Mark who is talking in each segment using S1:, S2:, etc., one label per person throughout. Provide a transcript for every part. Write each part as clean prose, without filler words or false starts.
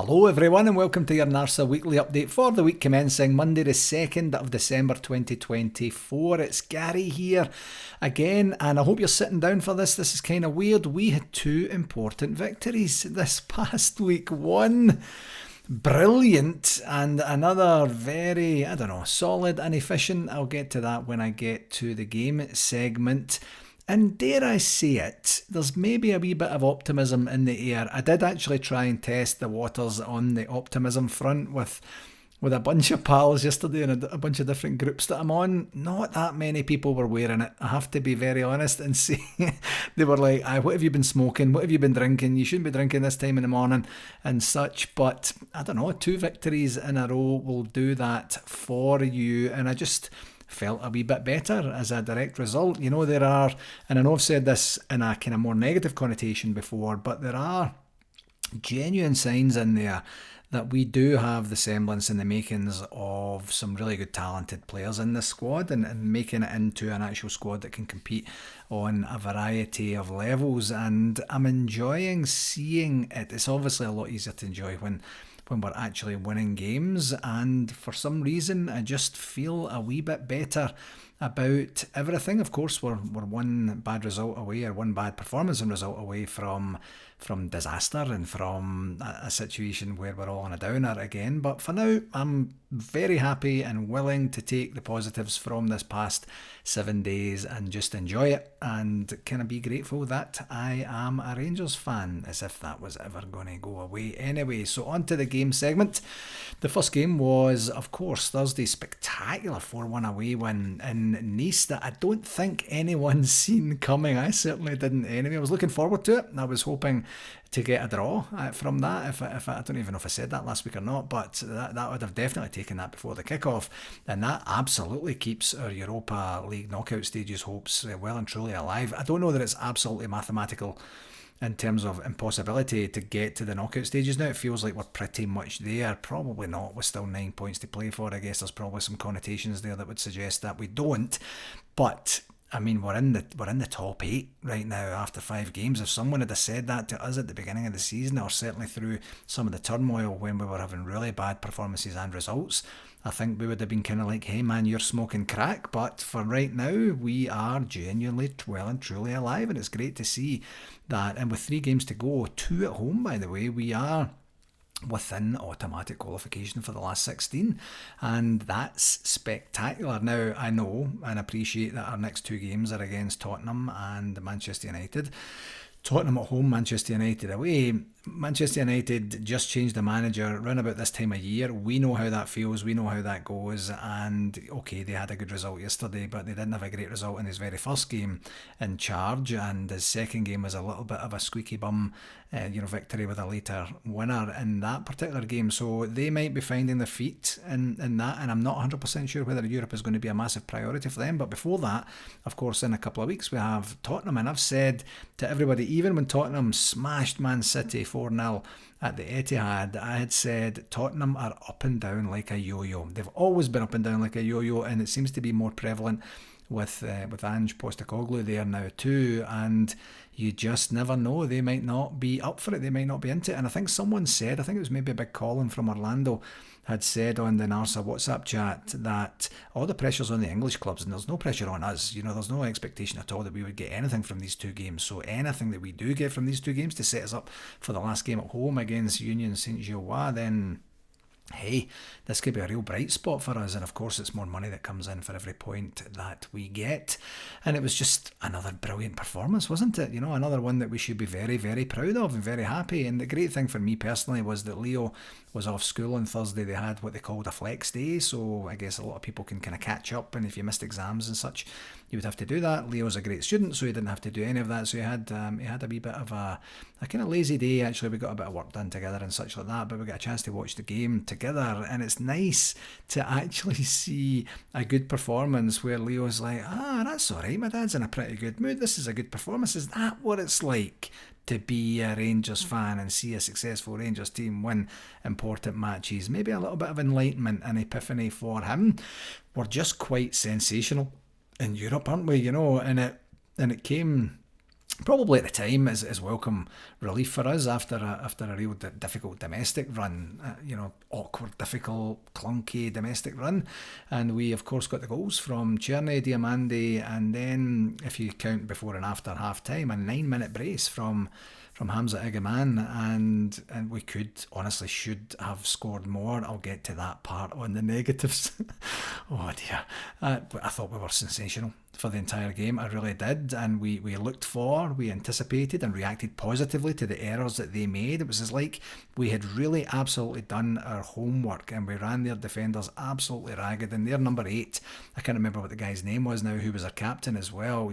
S1: Hello everyone and welcome to your NARSA weekly update for the week commencing Monday the 2nd of December 2024. It's Gary here again and I hope you're sitting down for this. This is kind of weird. We had two important victories this past week. One brilliant and another very, solid and efficient. I'll get to that when I get to the game segment. And dare I say it, there's maybe a wee bit of optimism in the air. I did actually try and test the waters on the optimism front with a bunch of pals yesterday and a bunch of different groups that I'm on. Not that many people were wearing it. I have to be very honest and say they were like, what have you been smoking? What have you been drinking? You shouldn't be drinking this time in the morning and such. But I don't know, 2 victories in a row will do that for you. And I just felt a wee bit better as a direct result. You know, there are, and I know I've said this in a kind of more negative connotation before, but there are genuine signs in there that we do have the semblance and the makings of some really good talented players in this squad and making it into an actual squad that can compete on a variety of levels. And I'm enjoying seeing it. It's obviously a lot easier to enjoy when we're actually winning games, and for some reason I just feel a wee bit better about everything. Of course, we're one bad result away, or one bad performance and result away from disaster and from a situation where we're all on a downer again. But for now, I'm very happy and willing to take the positives from this past 7 days and just enjoy it and kind of be grateful that I am a Rangers fan, as if that was ever going to go away anyway. So on to the game segment. The first game was, of course, Thursday's spectacular 4-1 away win in Nice that I don't think anyone's seen coming. I certainly didn't anyway. I was looking forward to it. I was hoping to get a draw from that. If I don't even know if I said that last week or not, but that would have definitely taken that before the kickoff, and that absolutely keeps our Europa League knockout stages hopes well and truly alive. I don't know that it's absolutely mathematical in terms of impossibility to get to the knockout stages now. It feels like we're pretty much there. Probably not, with still 9 points to play for. I guess there's probably some connotations there that would suggest that we don't, but I mean, we're in the top 8 right now after 5 games. If someone had said that to us at the beginning of the season, or certainly through some of the turmoil when we were having really bad performances and results, I think we would have been kind of like, hey man, you're smoking crack. But for right now, we are genuinely well and truly alive, and it's great to see that. And with 3 games to go, 2 at home by the way, we are within automatic qualification for the last 16, and that's spectacular. Now, I know and appreciate that our next 2 games are against Tottenham and Manchester United. Tottenham at home, Manchester United away. Manchester United just changed the manager around about this time of year. We know how that feels, we know how that goes, and okay, they had a good result yesterday, but they didn't have a great result in his very first game in charge, and his second game was a little bit of a squeaky bum victory with a later winner in that particular game. So they might be finding their feet in that, and I'm not 100% sure whether Europe is going to be a massive priority for them. But before that, of course, in a couple of weeks we have Tottenham, and I've said to everybody, even when Tottenham smashed Man City 4-0 at the Etihad, I had said Tottenham are up and down like a yo-yo. They've always been up and down like a yo-yo, and it seems to be more prevalent with Ange Postecoglou there now too, and you just never know. They might not be up for it, they might not be into it. And I think someone said, I think it was maybe a big Colin from Orlando, had said on the NARSA WhatsApp chat that all the pressure's on the English clubs and there's no pressure on us. You know, there's no expectation at all that we would get anything from these 2 games. So anything that we do get from these 2 games to set us up for the last game at home against Union Saint-Gilloise, then hey, this could be a real bright spot for us. And of course, it's more money that comes in for every point that we get. And it was just another brilliant performance, wasn't it? You know, another one that we should be very, very proud of and very happy. And the great thing for me personally was that Leo was off school on Thursday. They had what they called a flex day, so I guess a lot of people can kind of catch up, and if you missed exams and such, you would have to do that. Leo's a great student, so he didn't have to do any of that, so he had a wee bit of a kind of lazy day. Actually, we got a bit of work done together and such like that, but we got a chance to watch the game together, and it's nice to actually see a good performance where Leo's like, that's alright, my dad's in a pretty good mood, this is a good performance. Is that what it's like to be a Rangers fan and see a successful Rangers team win important matches? Maybe a little bit of enlightenment and epiphany for him. We're just quite sensational in Europe, aren't we? You know, and it came probably at the time is welcome relief for us after a real difficult domestic run, awkward, difficult, clunky domestic run. And we of course got the goals from Tierney, Diamandi, and then if you count before and after half time, a 9-minute brace from Hamza Igaman, and we should have scored more. I'll get to that part on the negatives. Oh dear. But I thought we were sensational for the entire game. I really did, and we we anticipated and reacted positively to the errors that they made. It was as like we had really absolutely done our homework, and we ran their defenders absolutely ragged. And their number 8, I can't remember what the guy's name was now, who was our captain as well.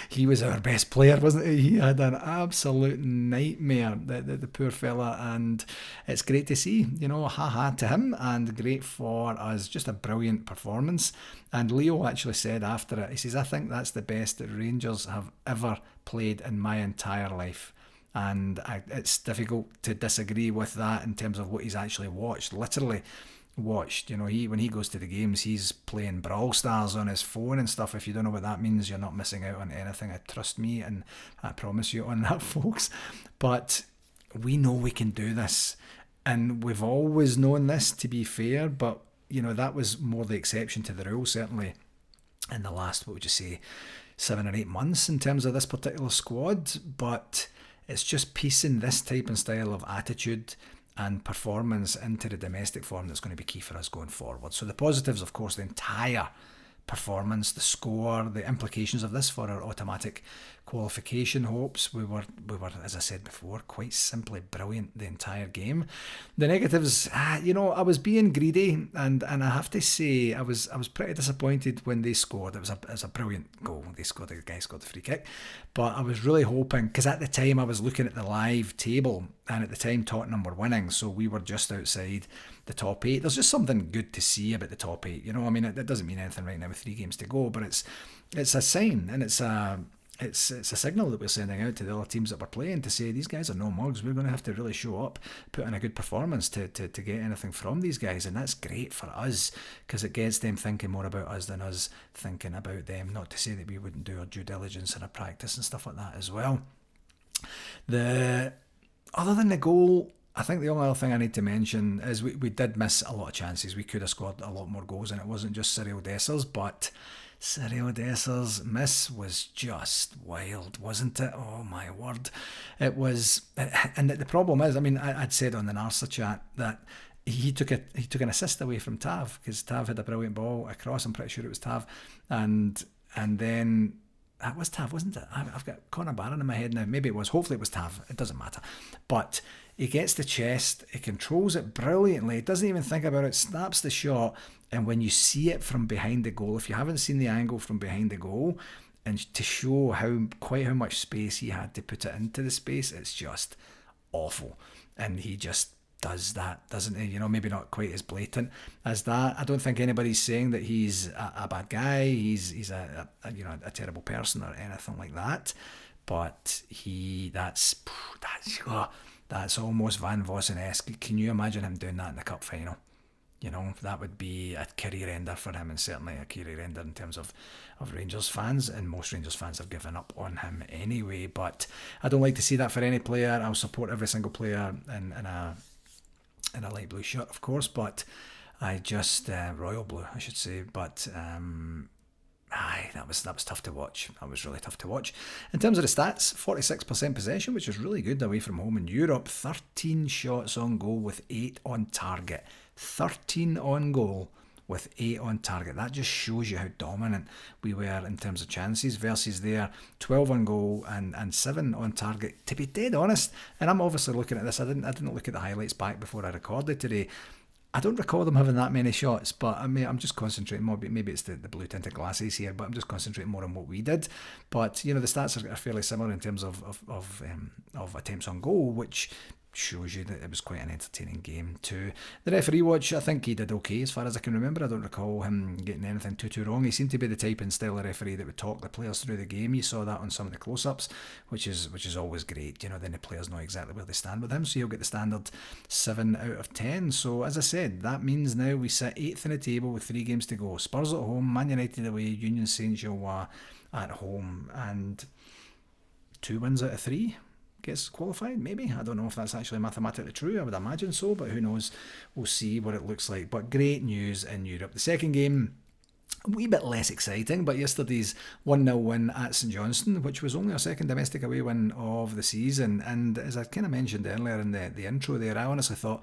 S1: He was our best player, wasn't he? He had an absolute nightmare, the poor fella, and it's great to see, ha to him, and great for us. Just a brilliant performance. And Leo actually said after it, he says, I think that's the best that Rangers have ever played in my entire life. And it's difficult to disagree with that in terms of what he's actually watched, literally watched. When he goes to the games, he's playing Brawl Stars on his phone and stuff. If you don't know what that means, you're not missing out on anything. Trust me, and I promise you on that, folks. But we know we can do this, and we've always known this, to be fair, but that was more the exception to the rule, certainly in the last, 7 or 8 months in terms of this particular squad. But it's just piecing this type and style of attitude and performance into the domestic form that's going to be key for us going forward. So the positives, of course, the entire performance, the score, the implications of this for our automatic qualification hopes. We were, as I said before, quite simply brilliant the entire game. The negatives, I was being greedy, and I have to say I was pretty disappointed when they scored. It was a brilliant goal. The guy scored the free kick, but I was really hoping, because at the time I was looking at the live table, and at the time Tottenham were winning, so we were just outside the top 8. There's just something good to see about the top 8. It doesn't mean anything right now with 3 games to go, but it's a sign, and it's a signal that we're sending out to the other teams that we're playing to say these guys are no mugs. We're going to have to really show up, put in a good performance to get anything from these guys, and that's great for us because it gets them thinking more about us than us thinking about them. Not to say that we wouldn't do our due diligence and our practice and stuff like that as well. Other than the goal, I think the only other thing I need to mention is we did miss a lot of chances. We could have scored a lot more goals, and it wasn't just Cyril Dessers, but Cyril Dessers' miss was just wild, wasn't it? Oh my word. It was, and the problem is, I'd said on the NARSA chat that he took an assist away from Tav, because Tav had a brilliant ball across. I'm pretty sure it was Tav, and then that was Tav, wasn't it? I've got Connor Barron in my head now. Maybe it was. Hopefully it was Tav. It doesn't matter. But he gets the chest. He controls it brilliantly. He doesn't even think about it. Snaps the shot. And when you see it from behind the goal, if you haven't seen the angle from behind the goal, and to show quite how much space he had to put it into the space, it's just awful. And he just does that, doesn't he? Maybe not quite as blatant as that. I don't think anybody's saying that he's a bad guy. He's a terrible person or anything like that. But that's almost Van Vossen-esque. Can you imagine him doing that in the cup final? That would be a career ender for him, and certainly a career ender in terms of Rangers fans, and most Rangers fans have given up on him anyway. But I don't like to see that for any player. I'll support every single player in a light blue shirt, of course, but I just royal blue, I should say. But that was tough to watch. That was really tough to watch. In terms of the stats, 46% possession, which is really good away from home in Europe. 13 shots on goal with 8 on target. 13 on goal with 8 on target. That just shows you how dominant we were in terms of chances versus their 12 on goal and 7 on target. To be dead honest, and I'm obviously looking at this, I didn't look at the highlights back before I recorded today. I don't recall them having that many shots, but I'm just concentrating more. Maybe it's the blue tinted glasses here, but I'm just concentrating more on what we did. But the stats are fairly similar in terms of attempts on goal, which shows you that it was quite an entertaining game too. The referee watch, I think he did okay as far as I can remember. I don't recall him getting anything too wrong. He seemed to be the type and style of referee that would talk the players through the game. You saw that on some of the close-ups, which is always great. Then the players know exactly where they stand with him, so he'll get the standard 7 out of 10. So as I said, that means now we sit 8th in the table with 3 games to go. Spurs at home, Man United away, Union Saint-Gilloise at home, and 2 wins out of 3 gets qualified, maybe. I don't know if that's actually mathematically true. I would imagine so, but who knows. We'll see what it looks like. But great news in Europe. The second game, a wee bit less exciting, but yesterday's 1-0 win at St Johnstone, which was only our second domestic away win of the season. And as I kind of mentioned earlier in the intro there, I honestly thought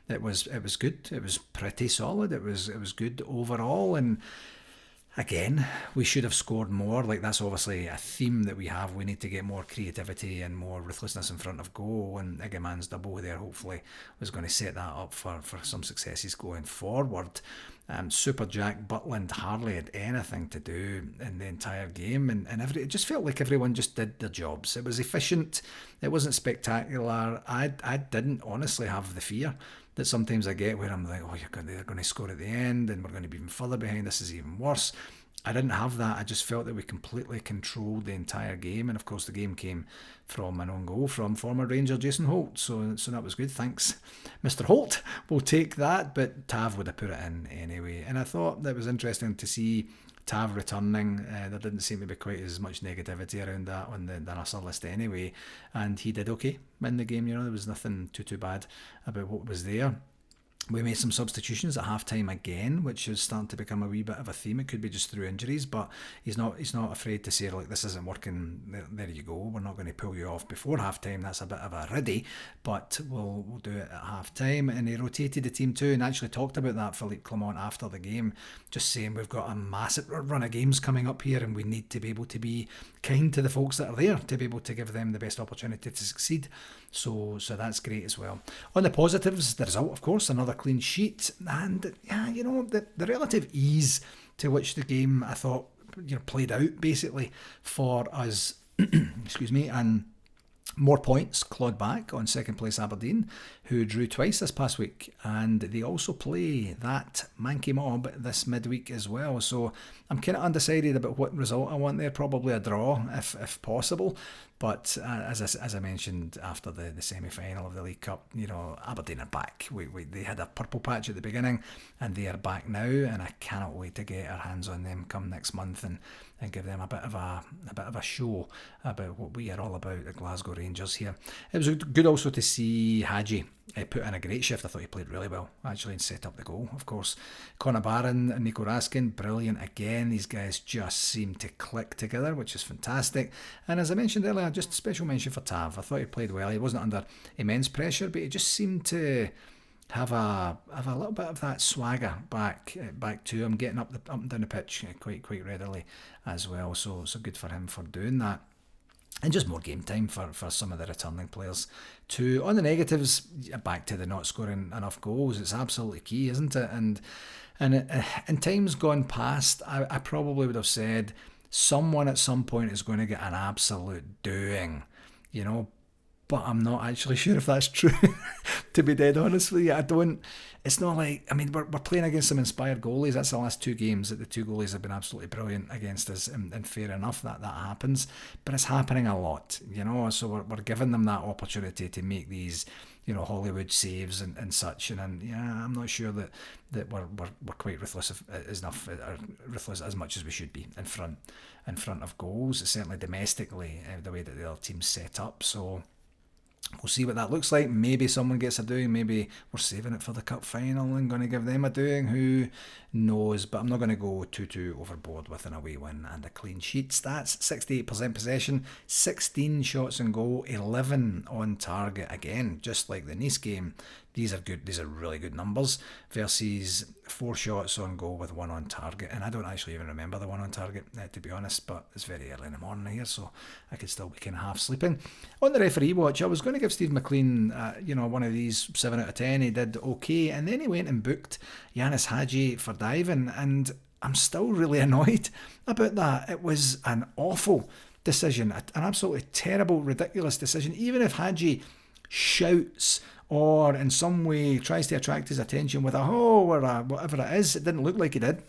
S1: it was good. It was pretty solid. It was good overall. And again, we should have scored more. Like, that's obviously a theme that we have. We need to get more creativity and more ruthlessness in front of goal. And Iggeman's double there hopefully was going to set that up for some successes going forward. Super Jack Butland hardly had anything to do in the entire game, and it just felt like everyone just did their jobs. It was efficient. It wasn't spectacular. I didn't honestly have the fear that sometimes I get where I'm like, oh, they're going to score at the end and we're going to be even further behind. This is even worse. I didn't have that. I just felt that we completely controlled the entire game. And of course, the game came from an own goal from former Ranger Jason Holt. So that was good. Thanks, Mr. Holt. We'll take that. But Tav would have put it in anyway. And I thought that was interesting to see Tav returning. There didn't seem to be quite as much negativity around that on the NARSA list anyway. And he did okay in the game. There was nothing too bad about what was there. We made some substitutions at half-time again, which is starting to become a wee bit of a theme. It could be just through injuries, but he's not afraid to say, like, this isn't working, there you go, we're not going to pull you off before half-time. That's a bit of a riddy, but we'll do it at half-time. And he rotated the team too, and actually talked about that, Philippe Clement, after the game, just saying we've got a massive run of games coming up here and we need to be able to be kind to the folks that are there, to be able to give them the best opportunity to succeed. So that's great as well. On the positives, the result, of course, another clean sheet, and the relative ease to which the game, I thought, played out basically for us. Excuse me. And more points clawed back on second place Aberdeen, who drew twice this past week, and they also play that Mankey Mob this midweek as well. So I'm kind of undecided about what result I want there. Probably a draw if possible. But as I mentioned after the semi-final of the League Cup, Aberdeen are back. They had a purple patch at the beginning, and they are back now. And I cannot wait to get our hands on them come next month and give them a bit of a show about what we are all about at Glasgow Rangers here. It was good also to see Hadji put in a great shift. I thought he played really well, actually, and set up the goal, of course. Conor Barron and Nico Raskin, brilliant again. These guys just seem to click together, which is fantastic. And as I mentioned earlier, just a special mention for Tav. I thought he played well. He wasn't under immense pressure, but he just seemed to have a little bit of that swagger back to him, getting up and down the pitch quite readily as well. So good for him for doing that. And just more game time for some of the returning players too. On the negatives, back to the not scoring enough goals. It's absolutely key, isn't it? And in times gone past, I probably would have said someone at some point is going to get an absolute doing, but I'm not actually sure if that's true, to be dead honest with you. It's not like, we're playing against some inspired goalies. That's the last two games that the two goalies have been absolutely brilliant against us, and fair enough that happens, but it's happening a lot, so we're giving them that opportunity to make these, Hollywood saves and such, and I'm not sure that we're quite ruthless enough, or ruthless as much as we should be in front of goals, certainly domestically, the way that the other team's set up. So we'll see what that looks like. Maybe someone gets a doing. Maybe we're saving it for the cup final and going to give them a doing. Who knows? But I'm not going to go too overboard with an away win and a clean sheet. Stats: 68% possession, 16 shots on goal, 11 on target. Again, just like the Nice game, these are good. These are really good numbers versus 4 shots on goal with 1 on target. And I don't actually even remember the 1 on target, to be honest, but it's very early in the morning here, so I could still be kind of half sleeping. On the referee watch, I was going to give Steve McLean, one of these 7 out of 10. He did okay, and then he went and booked Yanis Hadji for diving, and I'm still really annoyed about that. It was an awful decision, an absolutely terrible, ridiculous decision. Even if Hadji shouts or in some way tries to attract his attention with a "oh" or a whatever it is, it didn't look like he did.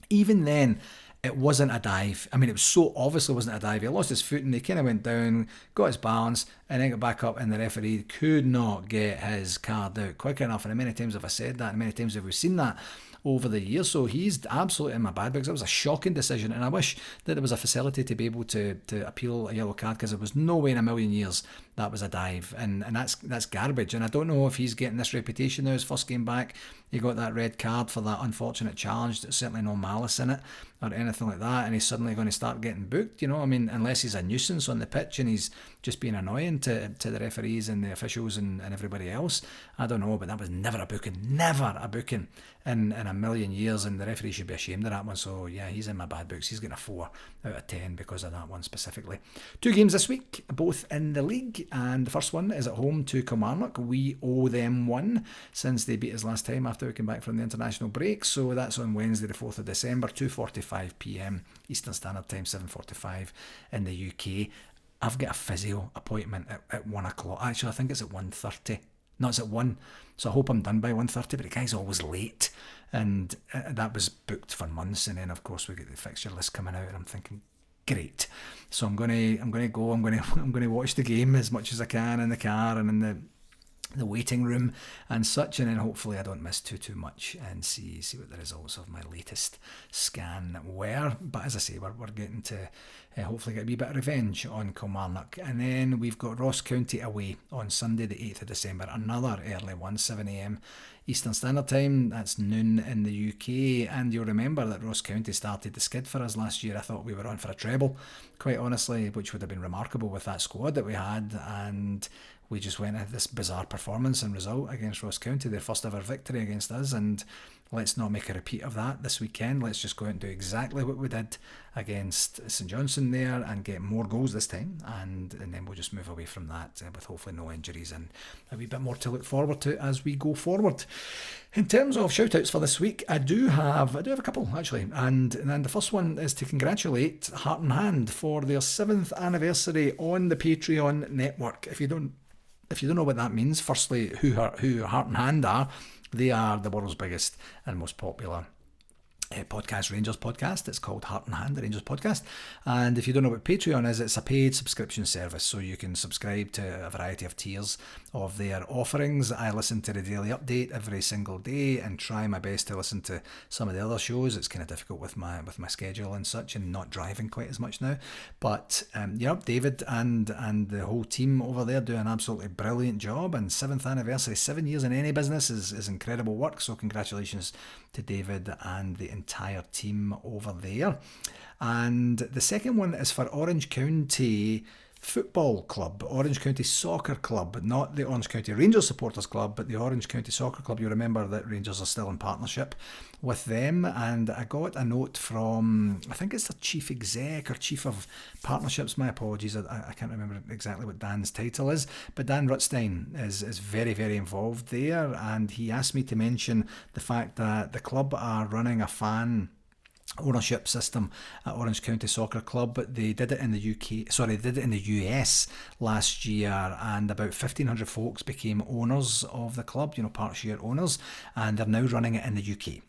S1: Even then, it wasn't a dive. It was so obviously wasn't a dive. He lost his foot and he kind of went down, got his balance, and then got back up, and the referee could not get his card out quick enough. And many times have I said that, and many times have we seen that over the years. So he's absolutely in my bad books. That was a shocking decision, and I wish that there was a facility to be able to appeal a yellow card, because there was no way in a million years that was a dive, and that's garbage. And I don't know if he's getting this reputation now. His first game back, he got that red card for that unfortunate challenge. There's certainly no malice in it or anything like that, and he's suddenly going to start getting booked, I mean, unless he's a nuisance on the pitch and he's just being annoying to the referees and the officials and everybody else. I don't know, but that was never a booking in a million years, and the referee should be ashamed of that one. So yeah, he's in my bad books. He's getting a 4 out of 10 because of that one specifically. 2 games this week, both in the league, and the first one is at home to Kilmarnock. We owe them one since they beat us last time after we came back from the international break. So that's on Wednesday the 4th of December, 2:45pm Eastern Standard Time, 7:45 in the UK. I've got a physio appointment at 1 o'clock. Actually, I think it's at 1:30. No, it's at 1. So I hope I'm done by 1:30, but the guy's always late. And that was booked for months. And then, of course, we get the fixture list coming out, and I'm thinking, great. So I'm going to go. I'm going to watch the game as much as I can in the car and in the waiting room and such, and then hopefully I don't miss too much, and see what the results of my latest scan were. But as I say, we're getting to hopefully get a wee bit of revenge on Kilmarnock. And then we've got Ross County away on Sunday the 8th of December, another early one, 7am Eastern Standard Time. That's noon in the UK. And you'll remember that Ross County started the skid for us last year. I thought we were on for a treble, quite honestly, which would have been remarkable with that squad that we had, and we just went at this bizarre performance and result against Ross County, their first ever victory against us, and let's not make a repeat of that this weekend. Let's just go out and do exactly what we did against St Johnstone there and get more goals this time, and then we'll just move away from that with hopefully no injuries and a wee bit more to look forward to as we go forward. In terms of shout-outs for this week, I do have a couple actually, and then the first one is to congratulate Heart and Hand for their 7th anniversary on the Patreon network. If you don't know what that means, firstly, who Heart and Hand are, they are the world's biggest and most popular podcast, Rangers podcast. It's called Heart and Hand, the Rangers podcast. And if you don't know what Patreon is, it's a paid subscription service, so you can subscribe to a variety of tiers of their offerings. I listen to the daily update every single day and try my best to listen to some of the other shows. It's kind of difficult with my schedule and such, and not driving quite as much now. But David and the whole team over there do an absolutely brilliant job. And 7th anniversary, 7 years in any business is incredible work. So congratulations to David and the entire team over there. And the second one is for Orange County Football Club, Orange County Soccer Club, not the Orange County Rangers Supporters Club, but the Orange County Soccer Club. You remember that Rangers are still in partnership with them, and I got a note from, I think it's the chief exec or chief of partnerships, my apologies, I can't remember exactly what Dan's title is, but Dan Rutstein is very, very involved there, and he asked me to mention the fact that the club are running a fan ownership system at Orange County Soccer Club. They did it in the US last year, and about 1,500 folks became owners of the club, part share owners, and they're now running it in the UK.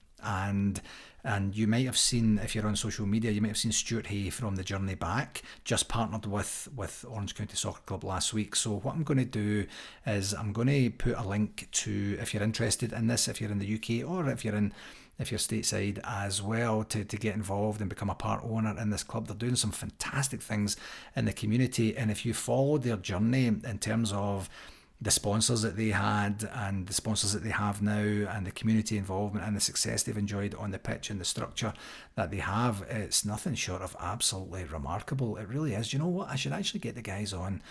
S1: And you might have seen, if you're on social media, you might have seen Stuart Hay from The Journey Back just partnered with Orange County Soccer Club last week. So what I'm going to do is I'm going to put a link to, if you're interested in this, if you're in the UK or if you're stateside as well, to get involved and become a part owner in this club. They're doing some fantastic things in the community, and if you follow their journey in terms of the sponsors that they had and the sponsors that they have now and the community involvement and the success they've enjoyed on the pitch and the structure that they have, it's nothing short of absolutely remarkable. It really is. You know what? I should actually get the guys on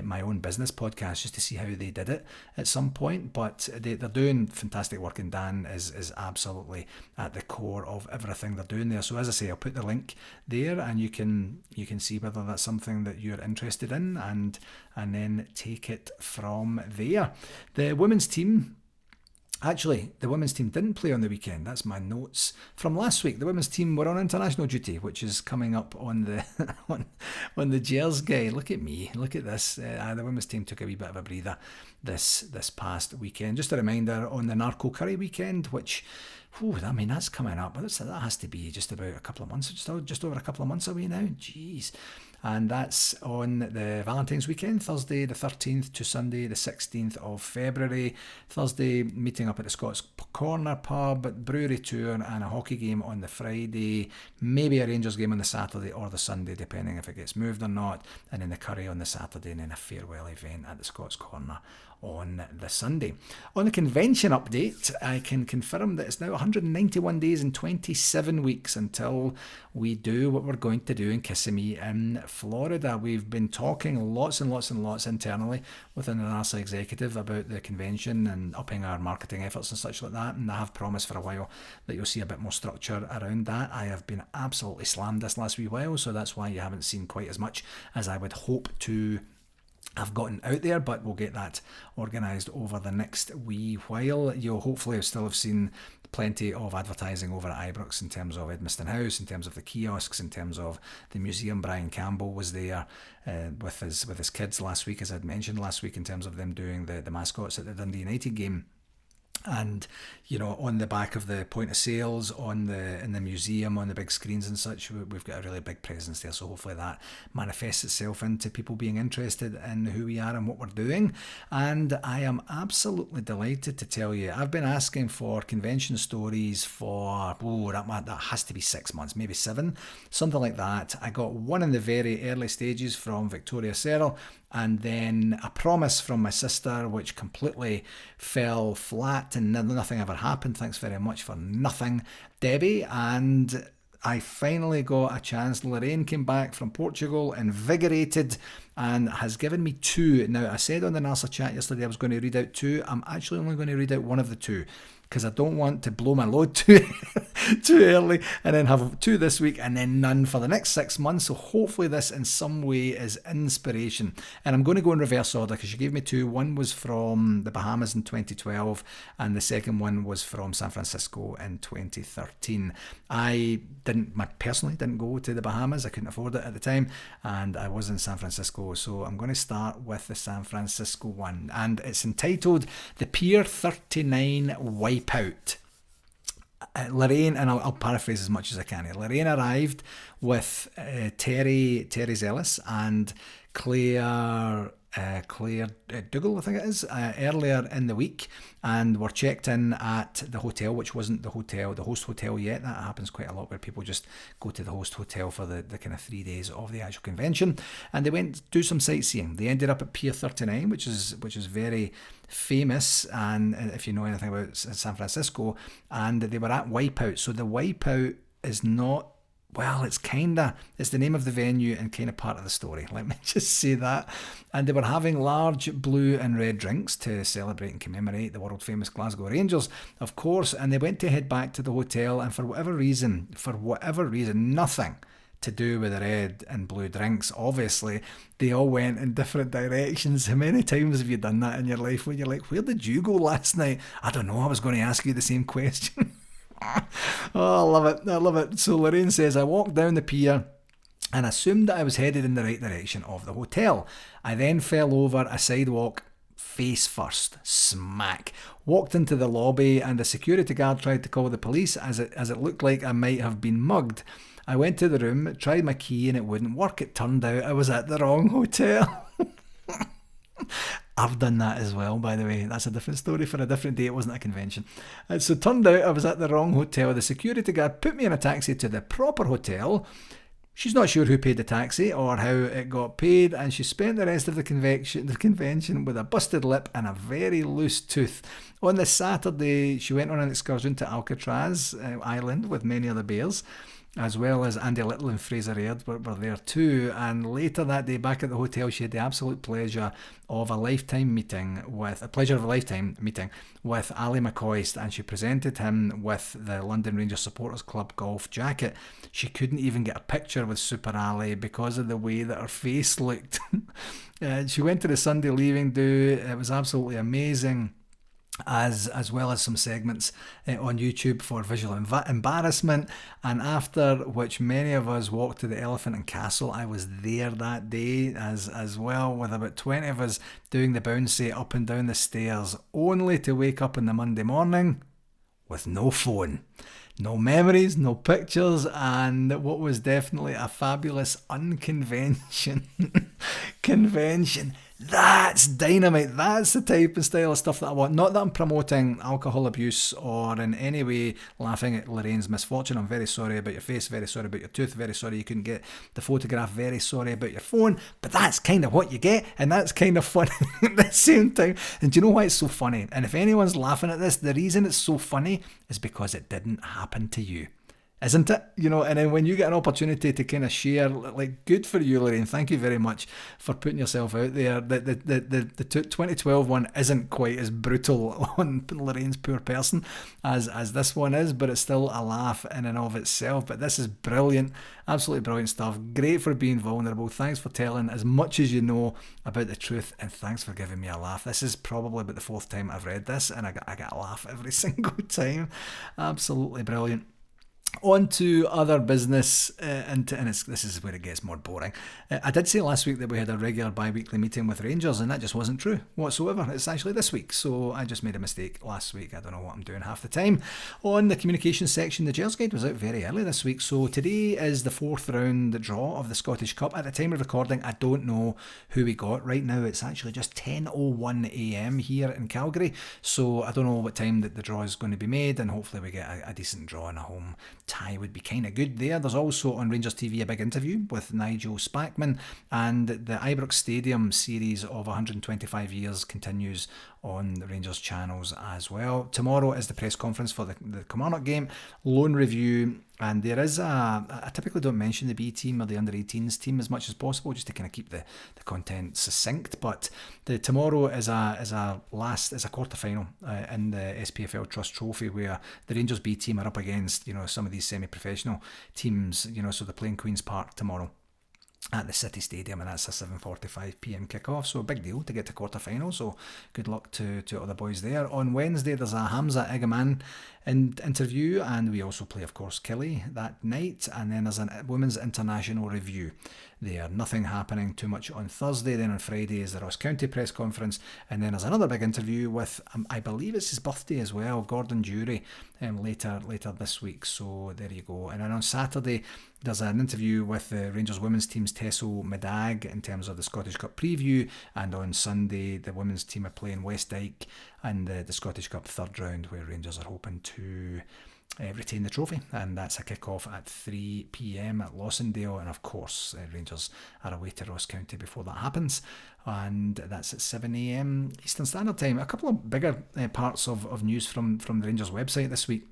S1: my own business podcast just to see how they did it at some point, but they're doing fantastic work, and Dan is absolutely at the core of everything they're doing there. So as I say, I'll put the link there, and you can see whether that's something that you're interested in, and then take it from there. The women's team didn't play on the weekend. That's my notes from last week. The women's team were on international duty, which is coming up on the on the Gers guy. Look at me. Look at this. The women's team took a wee bit of a breather this past weekend. Just a reminder, on the Narco Curry weekend, which, that's coming up. That has to be just about a couple of months, just over a couple of months away now. Jeez. and that's on the Valentine's weekend, Thursday the 13th to Sunday the 16th of February. Thursday, meeting up at the Scots Corner pub, brewery tour and a hockey game on the Friday, maybe a Rangers game on the Saturday or the Sunday, depending if it gets moved or not, and then the curry on the Saturday, and then a farewell event at the Scots Corner on the Sunday. On the convention update, I can confirm that it's now 191 days and 27 weeks until we do what we're going to do in Kissimmee in Florida. We've been talking lots and lots and lots internally within the NARSA executive about the convention and upping our marketing efforts and such like that, and I have promised for a while that you'll see a bit more structure around that. I have been absolutely slammed this last wee while, so that's why you haven't seen quite as much as I would hope to have gotten out there, but we'll get that organised over the next wee while. You'll hopefully still have seen plenty of advertising over at Ibrox in terms of Edmiston House, in terms of the kiosks, in terms of the museum. Brian Campbell was there with his kids last week, as I'd mentioned last week, in terms of them doing the mascots at the Dundee United game. And on the back of the point of sales, in the museum, on the big screens and such, we've got a really big presence there. So hopefully that manifests itself into people being interested in who we are and what we're doing. And I am absolutely delighted to tell you, I've been asking for convention stories for that has to be 6 months, maybe 7, something like that. I got one in the very early stages from Victoria Searle, and then a promise from my sister, which completely fell flat and nothing ever happened. Thanks very much for nothing, Debbie. And I finally got a chance. Lorraine came back from Portugal, invigorated, and has given me 2. Now, I said on the NARSA chat yesterday I was going to read out 2. I'm actually only going to read out one of the 2, because I don't want to blow my load too early and then have 2 this week and then none for the next 6 months. So hopefully this in some way is inspiration. And I'm going to go in reverse order, because she gave me 2. One was from the Bahamas in 2012 and the second one was from San Francisco in 2013. I personally didn't go to the Bahamas. I couldn't afford it at the time, and I was in San Francisco. So I'm going to start with the San Francisco one, and it's entitled The Pier 39 Wipeout. Lorraine, and I'll paraphrase as much as I can here. Lorraine arrived with Terry Zellis and Claire Dougal, I think it is, earlier in the week, and were checked in at the hotel, which wasn't the host hotel yet. That happens quite a lot, where people just go to the host hotel for the kind of 3 days of the actual convention, and they went to do some sightseeing. They ended up at Pier 39, which is very famous, and if you know anything about San Francisco, and they were at Wipeout. So the Wipeout is not, well, it's the name of the venue and kind of part of the story. Let me just say that. And they were having large blue and red drinks to celebrate and commemorate the world famous Glasgow Rangers, of course. And they went to head back to the hotel, and for whatever reason, nothing to do with the red and blue drinks, obviously, they all went in different directions. How many times have you done that in your life when you're like, where did you go last night? I don't know, I was going to ask you the same question. Oh, I love it. So Lorraine says, I walked down the pier and assumed that I was headed in the right direction of the hotel. I then fell over a sidewalk face first, smack. Walked into the lobby, and the security guard tried to call the police as it looked like I might have been mugged. I went to the room, tried my key, and it wouldn't work. It turned out I was at the wrong hotel. I've done that as well, by the way. That's a different story for a different day. It wasn't a convention. So it turned out I was at the wrong hotel. The security guard put me in a taxi to the proper hotel. She's not sure who paid the taxi or how it got paid, and she spent the rest of the convention with a busted lip and a very loose tooth. On the Saturday, she went on an excursion to Alcatraz Island with many other bears, as well as Andy Little and Fraser Aird were there too. And later that day, back at the hotel, she had the absolute pleasure of a lifetime meeting with Ali McCoist, and she presented him with the London Rangers Supporters Club golf jacket. She couldn't even get a picture with Super Ali because of the way that her face looked. She went to the Sunday leaving do. It was absolutely amazing. As well as some segments on YouTube for visual embarrassment, and after which many of us walked to the Elephant and Castle. I was there that day as well, with about 20 of us doing the bouncy up and down the stairs, only to wake up on the Monday morning with no phone. No memories, no pictures, and what was definitely a fabulous unconvention convention. That's dynamite. That's the type and style of stuff that I want. Not that I'm promoting alcohol abuse or in any way laughing at Lorraine's misfortune. I'm very sorry about your face, very sorry about your tooth, very sorry you couldn't get the photograph, very sorry about your phone. But that's kind of what you get, and that's kind of funny at the same time. And do you know why it's so funny? And if anyone's laughing at this, the reason it's so funny is because it didn't happen to you. Isn't it? You know, and then when you get an opportunity to kind of share, like, good for you, Lorraine. Thank you very much for putting yourself out there. The 2012 one isn't quite as brutal on Lorraine's poor person as this one is, but it's still a laugh in and of itself. But this is brilliant, absolutely brilliant stuff. Great for being vulnerable. Thanks for telling as much as you know about the truth, and thanks for giving me a laugh. This is probably about the fourth time I've read this, and I get a laugh every single time. Absolutely brilliant. On to other business, and this is where it gets more boring. I did say last week that we had a regular bi-weekly meeting with Rangers, and that just wasn't true whatsoever. It's actually this week, so I just made a mistake last week. I don't know what I'm doing half the time. On the communications section, the Gers guide was out very early this week, so today is the fourth round draw of the Scottish Cup. At the time of recording, I don't know who we got. Right now, it's actually just 10:01am here in Calgary, so I don't know what time that the draw is going to be made, and hopefully we get a decent draw in a home tie would be kind of good there. There's also on Rangers TV a big interview with Nigel Spackman, and the Ibrox Stadium series of 125 years continues on the Rangers channels as well. Tomorrow is the press conference for the Kilmarnock game, loan review, and there is I typically don't mention the B team or the under-18s team as much as possible, just to kind of keep the content succinct, but tomorrow is a quarter final in the SPFL Trust Trophy, where the Rangers B team are up against, you know, some of these semi-professional teams, you know, so they're playing Queen's Park tomorrow at the City Stadium, and that's a 7:45pm kick-off, so a big deal to get to quarter-final, so good luck to all the boys there. On Wednesday there's a Hamza Egaman interview, and we also play, of course, Killie that night, and then there's a Women's International review there. Nothing happening too much on Thursday. Then on Friday is the Ross County press conference, and then there's another big interview with, I believe it's his birthday as well, Gordon Jury, later this week, so there you go. And then on Saturday there's an interview with the Rangers women's team's Tessel Medag in terms of the Scottish Cup preview, and on Sunday the women's team are playing West Dyke in the Scottish Cup third round, where Rangers are hoping to retain the trophy, and that's a kick-off at 3pm at Lossendale, and of course Rangers are away to Ross County before that happens, and that's at 7am Eastern Standard Time. A couple of bigger parts of news from the Rangers website this week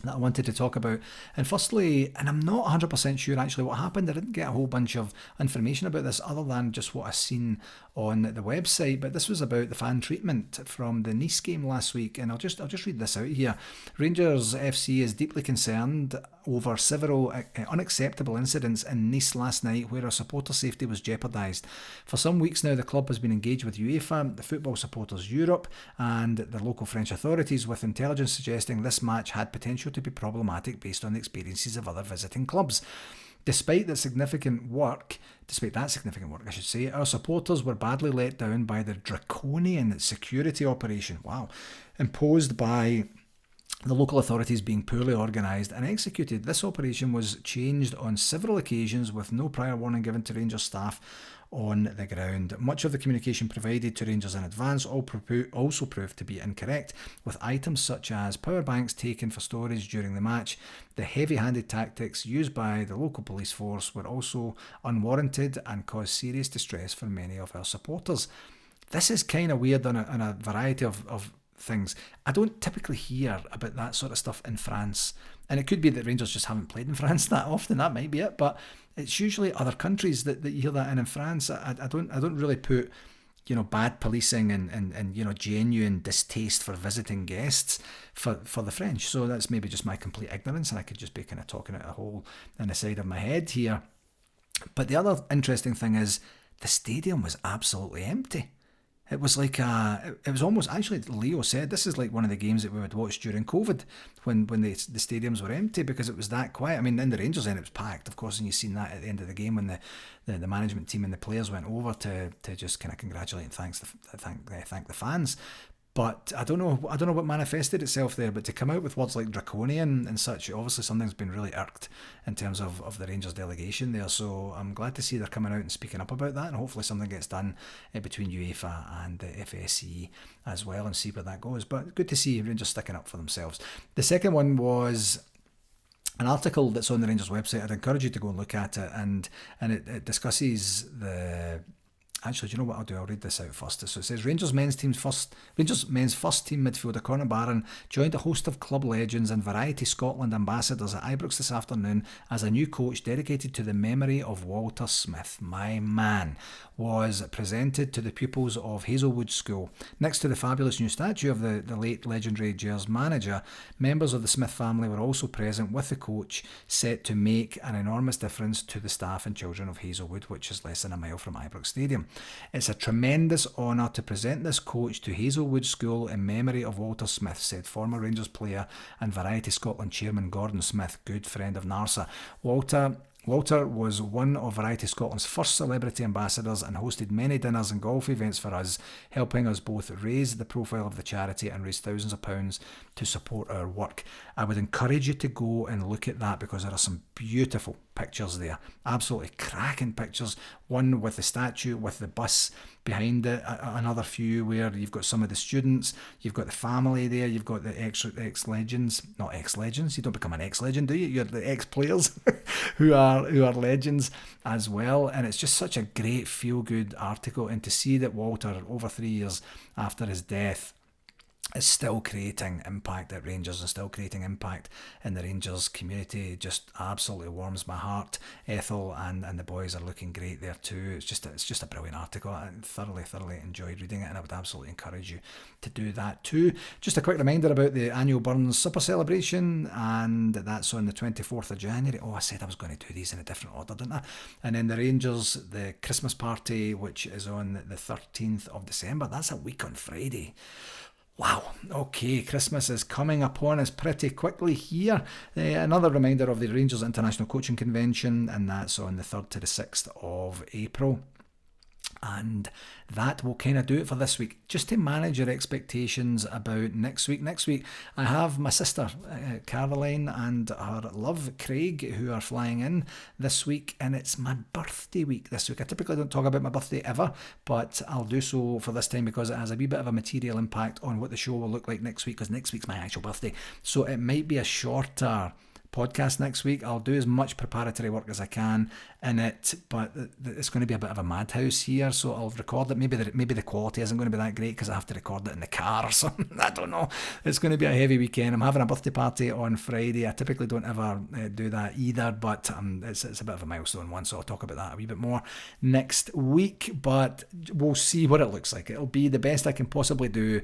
S1: that I wanted to talk about. And firstly, and I'm not 100% sure actually what happened, I didn't get a whole bunch of information about this other than just what I've seen on the website, but this was about the fan treatment from the Nice game last week, and I'll just read this out here. Rangers FC is deeply concerned over several unacceptable incidents in Nice last night where our supporter safety was jeopardised. For some weeks now, the club has been engaged with UEFA, the Football Supporters Europe, and the local French authorities, with intelligence suggesting this match had potential to be problematic based on the experiences of other visiting clubs. Despite that significant work, I should say, our supporters were badly let down by the draconian security operation, imposed by the local authorities being poorly organised and executed. This operation was changed on several occasions with no prior warning given to Rangers staff on the ground. Much of the communication provided to Rangers in advance also proved to be incorrect, with items such as power banks taken for storage during the match. The heavy-handed tactics used by the local police force were also unwarranted and caused serious distress for many of our supporters. This is kind of weird on a variety of things. I don't typically hear about that sort of stuff in France, and it could be that Rangers just haven't played in France that often. That might be it, but it's usually other countries that you hear that in France. I don't really put, you know, bad policing and you know, genuine distaste for visiting guests for the French. So that's maybe just my complete ignorance, and I could just be kind of talking out a hole in the side of my head here. But the other interesting thing is the stadium was absolutely empty. It was like it was almost, actually Leo said, this is like one of the games that we would watch during COVID when the stadiums were empty, because it was that quiet. I mean, in the Rangers end it was packed, of course, and you've seen that at the end of the game when the management team and the players went over to just kind of congratulate and thank the fans. But I don't know what manifested itself there. But to come out with words like draconian and such, obviously something's been really irked in terms of the Rangers delegation there. So I'm glad to see they're coming out and speaking up about that, and hopefully something gets done between UEFA and the FSE as well, and see where that goes. But good to see Rangers sticking up for themselves. The second one was an article that's on the Rangers website. I'd encourage you to go and look at it, and it discusses the... Actually, do you know what I'll do? I'll read this out first. So it says Rangers men's first team midfielder Conor Barron joined a host of club legends and Variety Scotland ambassadors at Ibrox this afternoon as a new coach dedicated to the memory of Walter Smith. My man was presented to the pupils of Hazelwood School. Next to the fabulous new statue of the late legendary Gers manager, members of the Smith family were also present with the coach, set to make an enormous difference to the staff and children of Hazelwood, which is less than a mile from Ibrox Stadium. It's a tremendous honour to present this coach to Hazelwood School in memory of Walter Smith, said former Rangers player and Variety Scotland chairman Gordon Smith, good friend of NARSA. Walter was one of Variety Scotland's first celebrity ambassadors and hosted many dinners and golf events for us, helping us both raise the profile of the charity and raise thousands of pounds to support our work. I would encourage you to go and look at that, because there are some beautiful pictures there, absolutely cracking pictures. One with the statue, with the bus behind it, another few where you've got some of the students, you've got the family there, you've got the ex-legends, not ex-legends, you don't become an ex-legend, do you? You're the ex-players who are legends as well. And it's just such a great feel-good article, and to see that Walter, over 3 years after his death, is still creating impact at Rangers and still creating impact in the Rangers community, just absolutely warms my heart. Ethel and the boys are looking great there too. It's just a brilliant article. I thoroughly enjoyed reading it, and I would absolutely encourage you to do that too. Just a quick reminder about the annual Burns Supper celebration, and that's on the 24th of January. Oh, I said I was going to do these in a different order, didn't I? And then the Rangers, the Christmas party, which is on the 13th of December. That's a week on Friday. Wow, okay, Christmas is coming upon us pretty quickly here. Another reminder of the Rangers International Coaching Convention, and that's on the 3rd to the 6th of April. And that will kind of do it for this week. Just to manage your expectations about next week. Next week, I have my sister, Caroline, and her love, Craig, who are flying in this week. And it's my birthday week this week. I typically don't talk about my birthday ever, but I'll do so for this time because it has a wee bit of a material impact on what the show will look like next week, because next week's my actual birthday. So it might be a shorter podcast next week. I'll do as much preparatory work as I can in it, but it's going to be a bit of a madhouse here, so I'll record it. Maybe the quality isn't going to be that great because I have to record it in the car or something. I don't know. It's going to be a heavy weekend. I'm having a birthday party on Friday. I typically don't ever do that either, but it's a bit of a milestone one, so I'll talk about that a wee bit more next week, but we'll see what it looks like. It'll be the best I can possibly do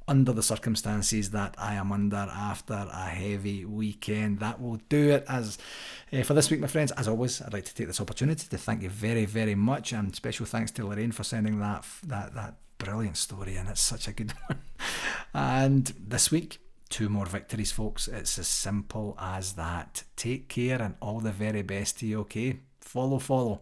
S1: under the circumstances that I am under after a heavy weekend. That will do it as for this week, my friends. As always, I'd like to take this opportunity to thank you very, very much, and special thanks to Lorraine for sending that brilliant story, and it's such a good one. And this week, 2 more victories, folks. It's as simple as that. Take care and all the very best to you, okay? Follow.